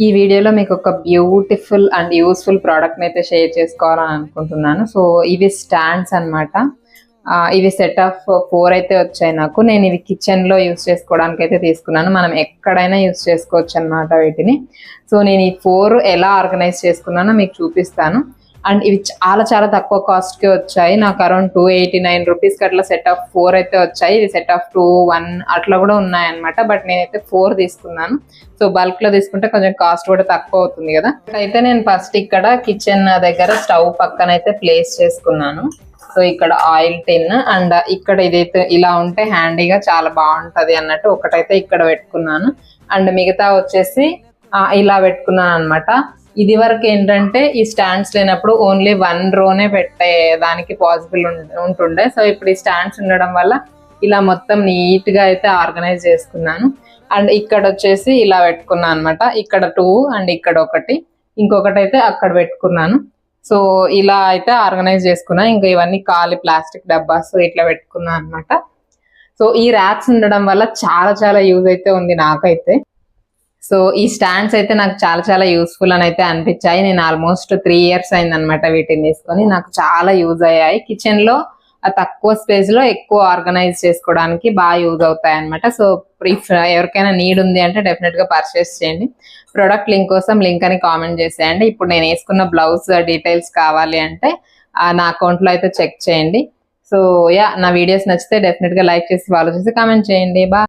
ఈ వీడియోలో మీకు ఒక బ్యూటిఫుల్ అండ్ యూస్ఫుల్ ప్రోడక్ట్ని అయితే షేర్ చేసుకోవాలని అనుకుంటున్నాను. సో ఇవి స్టాండ్స్ అనమాట. ఇవి సెట్ ఆఫ్ 4 అయితే వచ్చాయి నాకు. నేను ఇవి కిచెన్లో యూస్ చేసుకోవడానికి అయితే తీసుకున్నాను. మనం ఎక్కడైనా యూస్ చేసుకోవచ్చు అనమాట వీటిని. సో నేను ఈ 4 ఎలా ఆర్గనైజ్ చేసుకున్నానో మీకు చూపిస్తాను. అండ్ ఇవి చాలా చాలా తక్కువ కాస్ట్కి వచ్చాయి. నాకు అరౌండ్ 289 రూపీస్కి అట్లా సెట్ ఆఫ్ 4 అయితే వచ్చాయి. ఇది సెట్ ఆఫ్ 2, 1 అట్లా కూడా ఉన్నాయన్నమాట. బట్ నేనైతే 4 తీసుకున్నాను. సో బల్క్లో తీసుకుంటే కొంచెం కాస్ట్ కూడా తక్కువ అవుతుంది కదా. అయితే నేను ఫస్ట్ ఇక్కడ కిచెన్ దగ్గర స్టవ్ పక్కన అయితే ప్లేస్ చేసుకున్నాను. సో ఇక్కడ ఆయిల్ టిన్ అండ్ ఇక్కడ ఇదైతే ఇలా ఉంటే హ్యాండీగా చాలా బాగుంటది అన్నట్టు ఒకటైతే ఇక్కడ పెట్టుకున్నాను. అండ్ మిగతా వచ్చేసి ఇలా పెట్టుకున్నాను అనమాట. ఇది వరకు ఏంటంటే ఈ స్టాండ్స్ లేనప్పుడు ఓన్లీ 1 రోనే పెట్టే దానికి పాసిబుల్ ఉంటుండే. సో ఇప్పుడు ఈ స్టాండ్స్ ఉండడం వల్ల ఇలా మొత్తం నీట్ గా అయితే ఆర్గనైజ్ చేసుకున్నాను. అండ్ ఇక్కడ వచ్చేసి ఇలా పెట్టుకున్నాను అనమాట. ఇక్కడ 2 అండ్ ఇక్కడ ఇంకొకటి అయితే అక్కడ పెట్టుకున్నాను. సో ఇలా అయితే ఆర్గనైజ్ చేసుకున్నా. ఇంకా ఇవన్నీ ఖాళీ ప్లాస్టిక్ డబ్బాస్ ఇట్లా పెట్టుకున్నా అనమాట. సో ఈ ర్యాక్స్ ఉండడం వల్ల చాలా చాలా యూజ్ అయితే ఉంది నాకైతే. సో ఈ స్టాండ్స్ అయితే నాకు చాలా చాలా యూస్ఫుల్ అని అయితే అనిపించాయి. నేను ఆల్మోస్ట్ 3 ఇయర్స్ అయింది అనమాట వీటిని తీసుకొని. నాకు చాలా యూజ్ అయ్యాయి. కిచెన్ లో తక్కువ స్పేస్ లో ఎక్కువ ఆర్గనైజ్ చేసుకోవడానికి బాగా యూజ్ అవుతాయి అనమాట. సో ఎవరికైనా నీడ్ ఉంది అంటే డెఫినెట్ గా పర్చేస్ చేయండి. ప్రొడక్ట్ లింక్ కోసం లింక్ అని కామెంట్ చేసేయండి. ఇప్పుడు నేను వేసుకున్న బ్లౌజ్ డీటెయిల్స్ కావాలి అంటే నా అకౌంట్ లో అయితే చెక్ చేయండి. సో యా, నా వీడియోస్ నచ్చితే డెఫినెట్ గా లైక్ చేసి ఫాలో చేసి కామెంట్ చేయండి. బాయ్.